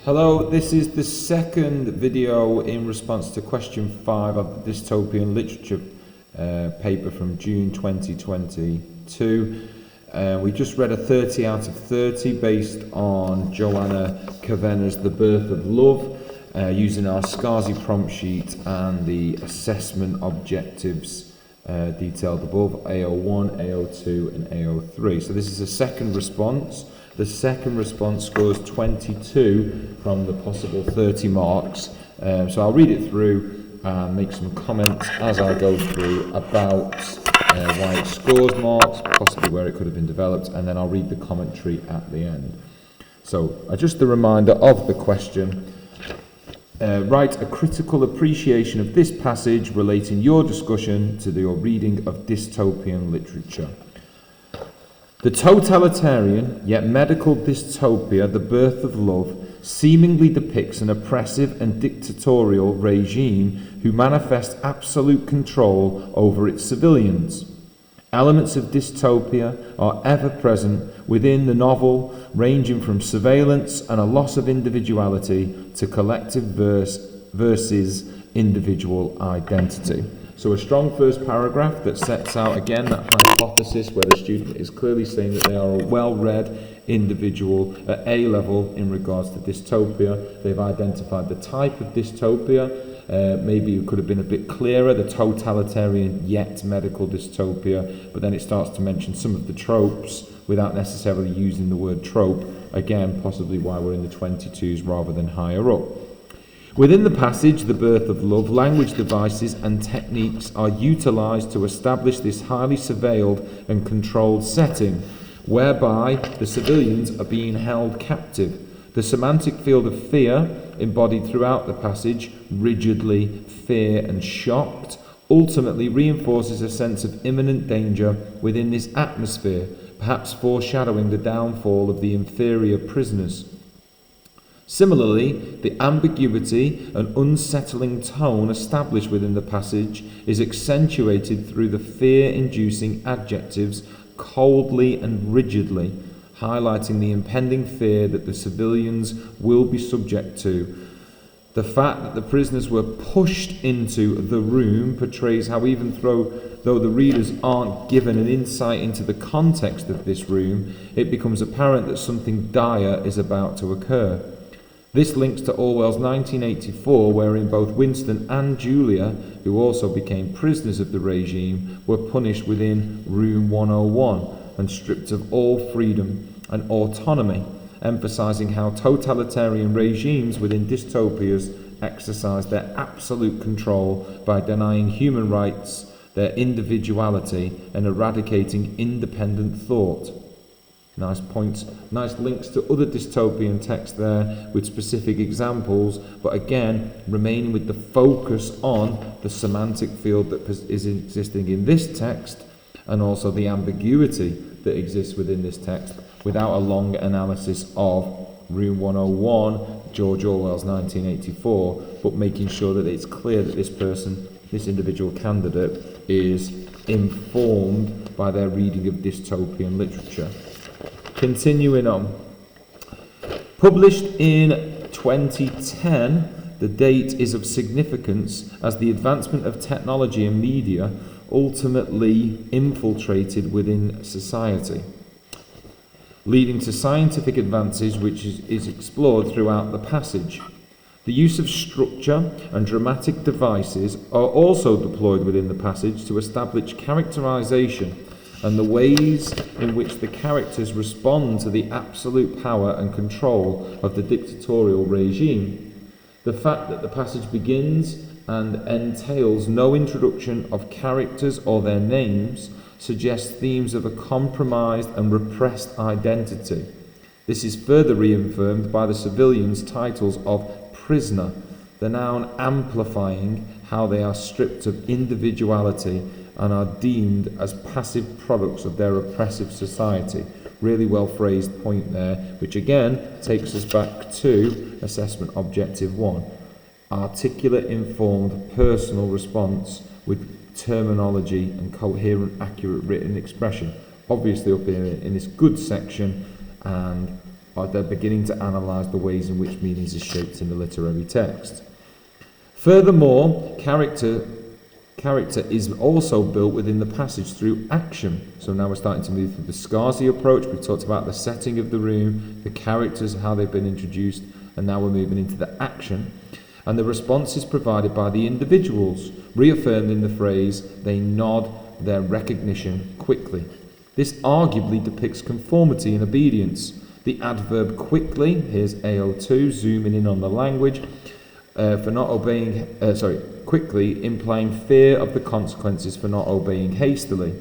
Hello, this is the second video in response to question 5 of the Dystopian literature paper from June 2022. We just read a 30 out of 30 based on Joanna Kavanaugh's The Birth of Love, using our SCSI prompt sheet and the assessment objectives detailed above, AO1, AO2 and AO3. So this is a second response. The second response scores 22 from the possible 30 marks. So I'll read it through and make some comments as I go through about why it scores marks, possibly where it could have been developed, and then I'll read the commentary at the end. So just a reminder of the question. Write a critical appreciation of this passage relating your discussion to your reading of dystopian literature. The totalitarian, yet medical dystopia, The Birth of Love, seemingly depicts an oppressive and dictatorial regime who manifests absolute control over its civilians. Elements of dystopia are ever present within the novel, ranging from surveillance and a loss of individuality to collective versus individual identity. So a strong first paragraph that sets out again that hypothesis where the student is clearly saying that they are a well-read individual at A level in regards to dystopia. They've identified the type of dystopia. Maybe it could have been a bit clearer, the totalitarian yet medical dystopia, but then it starts to mention some of the tropes without necessarily using the word trope. Again, possibly why we're in the 22s rather than higher up. Within the passage, The Birth of Love, language devices and techniques are utilised to establish this highly surveilled and controlled setting, whereby the civilians are being held captive. The semantic field of fear, embodied throughout the passage, rigidly, fear and shocked, ultimately reinforces a sense of imminent danger within this atmosphere, perhaps foreshadowing the downfall of the inferior prisoners. Similarly, the ambiguity and unsettling tone established within the passage is accentuated through the fear-inducing adjectives coldly and rigidly, highlighting the impending fear that the civilians will be subject to. The fact that the prisoners were pushed into the room portrays how even though the readers aren't given an insight into the context of this room, it becomes apparent that something dire is about to occur. This links to Orwell's 1984, wherein both Winston and Julia, who also became prisoners of the regime, were punished within Room 101 and stripped of all freedom and autonomy, emphasising how totalitarian regimes within dystopias exercise their absolute control by denying human rights, their individuality, and eradicating independent thought. Nice points, nice links to other dystopian texts there with specific examples, but again, remaining with the focus on the semantic field that is existing in this text and also the ambiguity that exists within this text without a long analysis of Room 101, George Orwell's 1984, but making sure that it's clear that this individual candidate is informed by their reading of dystopian literature. Continuing on. Published in 2010, the date is of significance as the advancement of technology and media ultimately infiltrated within society, leading to scientific advances which is explored throughout the passage. The use of structure and dramatic devices are also deployed within the passage to establish characterization and the ways in which the characters respond to the absolute power and control of the dictatorial regime. The fact that the passage begins and entails no introduction of characters or their names suggests themes of a compromised and repressed identity. This is further reaffirmed by the civilians' titles of prisoner, the noun amplifying how they are stripped of individuality and are deemed as passive products of their oppressive society. Really well phrased point there, which again takes us back to assessment objective 1. Articulate, informed, personal response with terminology and coherent, accurate written expression. Obviously up in this good section and they're beginning to analyse the ways in which meanings are shaped in the literary text. Furthermore, character is also built within the passage through action. So now we're starting to move through the Scarsi approach. We've talked about the setting of the room, the characters, how they've been introduced, and now we're moving into the action. And the response is provided by the individuals, reaffirmed in the phrase, they nod their recognition quickly. This arguably depicts conformity and obedience. The adverb quickly, here's AO2, zooming in on the language, for not obeying, quickly, implying fear of the consequences for not obeying hastily.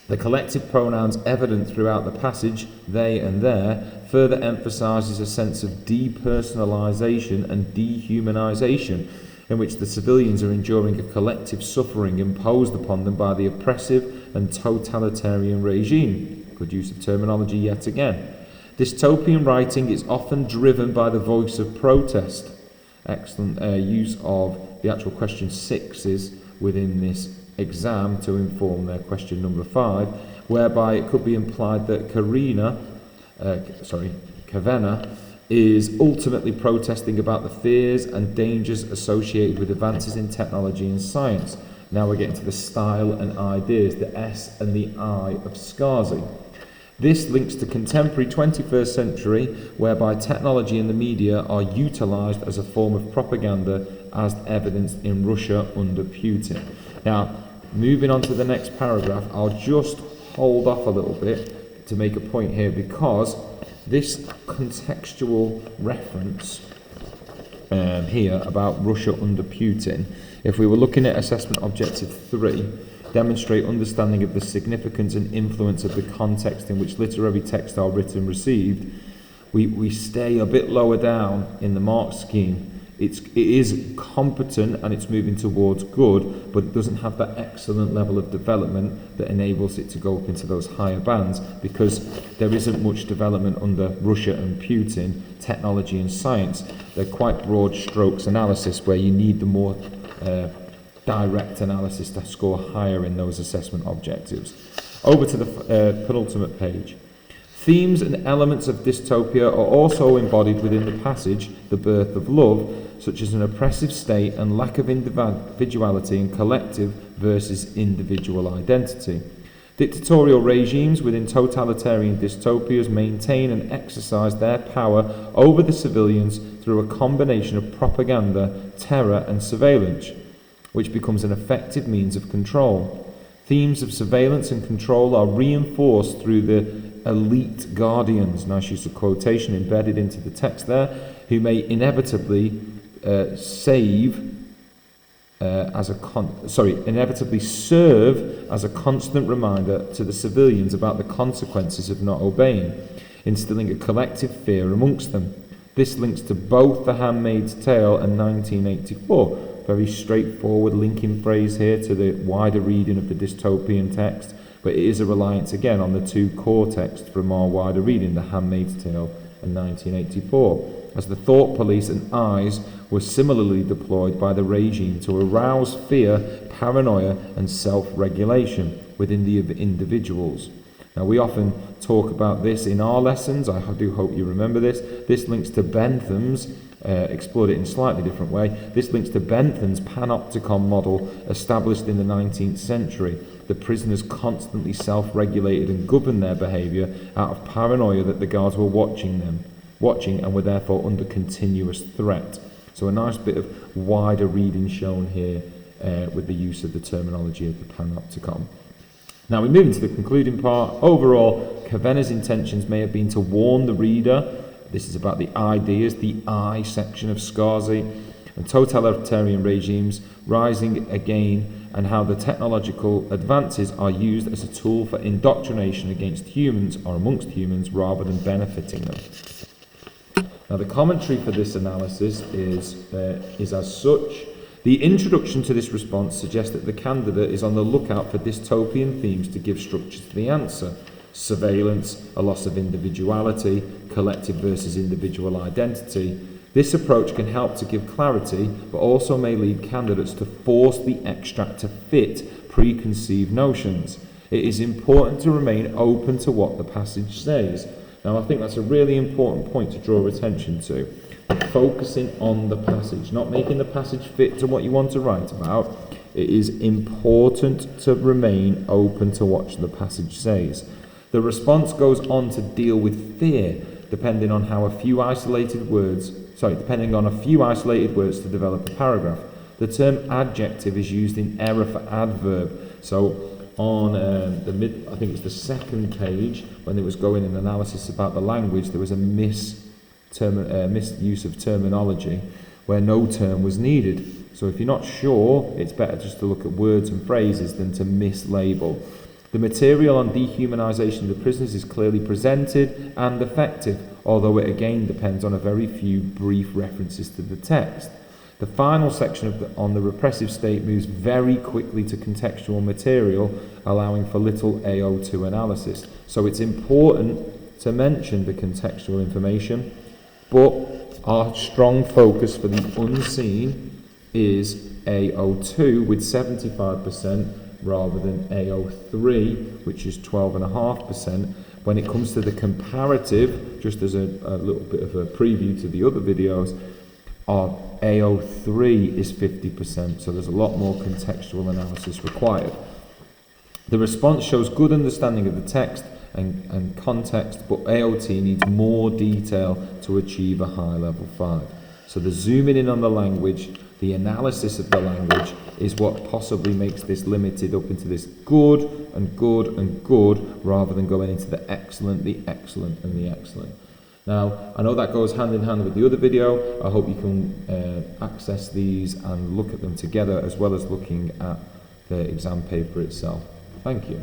The collective pronouns evident throughout the passage, they and their, further emphasises a sense of depersonalisation and dehumanisation, in which the civilians are enduring a collective suffering imposed upon them by the oppressive and totalitarian regime. Good use of terminology yet again. Dystopian writing is often driven by the voice of protest. Excellent use of the actual question 6s within this exam to inform their question number 5, whereby it could be implied that Kavenna is ultimately protesting about the fears and dangers associated with advances in technology and science. Now we're getting to the style and ideas, the S and the I of Scarsi. This links to contemporary 21st century, whereby technology and the media are utilised as a form of propaganda, as evidenced in Russia under Putin. Now, moving on to the next paragraph, I'll just hold off a little bit to make a point here, because this contextual reference here about Russia under Putin, if we were looking at assessment objective 3, demonstrate understanding of the significance and influence of the context in which literary texts are written and received, we stay a bit lower down in the mark scheme. It is competent and it's moving towards good, but it doesn't have that excellent level of development that enables it to go up into those higher bands, because there isn't much development under Russia and Putin, technology and science. They're quite broad strokes analysis where you need the more direct analysis to score higher in those assessment objectives. Over to the penultimate page. Themes and elements of dystopia are also embodied within the passage, The Birth of Love, such as an oppressive state and lack of individuality and collective versus individual identity. Dictatorial regimes within totalitarian dystopias maintain and exercise their power over the civilians through a combination of propaganda, terror and surveillance, which becomes an effective means of control. Themes of surveillance and control are reinforced through the elite guardians, nice use of quotation embedded into the text there, who may inevitably inevitably serve as a constant reminder to the civilians about the consequences of not obeying, instilling a collective fear amongst them. This links to both The Handmaid's Tale and 1984. Very straightforward linking phrase here to the wider reading of the dystopian text, but it is a reliance again on the two core texts from our wider reading, The Handmaid's Tale and 1984, as the thought police and eyes were similarly deployed by the regime to arouse fear, paranoia and self-regulation within the individuals. Now, we often talk about this in our lessons. I do hope you remember this. This links to Bentham's, explored it in a slightly different way. This links to Bentham's panopticon model established in the 19th century. The prisoners constantly self-regulated and governed their behaviour out of paranoia that the guards were watching and were therefore under continuous threat. So a nice bit of wider reading shown here with the use of the terminology of the panopticon. Now we move into the concluding part. Overall, Kavenna's intentions may have been to warn the reader. This is about the ideas, the I section of Scarsi, and totalitarian regimes rising again, and how the technological advances are used as a tool for indoctrination against humans or amongst humans rather than benefiting them. Now the commentary for this analysis is as such. The introduction to this response suggests that the candidate is on the lookout for dystopian themes to give structure to the answer. Surveillance, a loss of individuality, collective versus individual identity. This approach can help to give clarity, but also may lead candidates to force the extract to fit preconceived notions. It is important to remain open to what the passage says. Now I think that's a really important point to draw attention to. Focusing on the passage, not making the passage fit to what you want to write about. It is important to remain open to what the passage says. The response goes on to deal with fear, depending on a few isolated words to develop a paragraph. The term adjective is used in error for adverb. So on I think it was the second page, when it was going in analysis about the language, there was a misuse of terminology where no term was needed. So if you're not sure, it's better just to look at words and phrases than to mislabel. The material on dehumanisation of the prisoners is clearly presented and effective, although it again depends on a very few brief references to the text. The final section on the repressive state moves very quickly to contextual material, allowing for little AO2 analysis. So it's important to mention the contextual information, but our strong focus for the unseen is AO2 with 75% rather than AO3, which is 12.5%. When it comes to the comparative, just as a little bit of a preview to the other videos, our AO3 is 50%, so there's a lot more contextual analysis required. The response shows good understanding of the text and context, but AOT needs more detail to achieve a high level 5. So the zooming in on the language, the analysis of the language, is what possibly makes this limited up into this good and good and good, rather than going into the excellent, and the excellent. Now, I know that goes hand in hand with the other video. I hope you can access these and look at them together, as well as looking at the exam paper itself. Thank you.